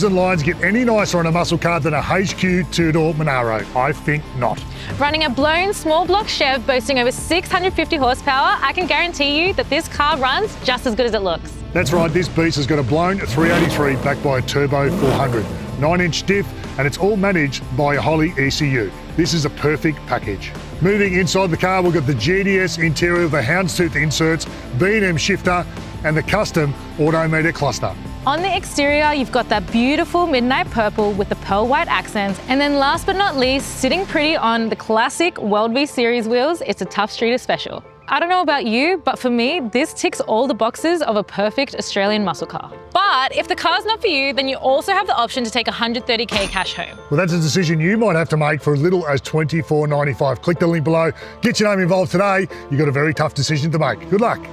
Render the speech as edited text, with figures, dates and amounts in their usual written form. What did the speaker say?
curves and lines get any nicer on a muscle car than a HQ two-door Monaro? I think not. Running a blown small block Chev boasting over 650 horsepower, I can guarantee you that this car runs just as good as it looks. That's right, this beast has got a blown 383 backed by a turbo 400, 9-inch diff, and it's all managed by a Holley ECU. This is a perfect package. Moving inside the car, we've got the GDS interior with the houndstooth inserts, B&M shifter, and the custom autometer cluster. On the exterior, you've got that beautiful midnight purple with the pearl white accents. And then last but not least, sitting pretty on the classic World V Series wheels, it's a Tuff Streeter Special. I don't know about you, but for me, this ticks all the boxes of a perfect Australian muscle car. But if the car's not for you, then you also have the option to take $130K cash home. Well, that's a decision you might have to make for as little as $24.95. Click the link below, get your name involved today. You've got a very tough decision to make. Good luck.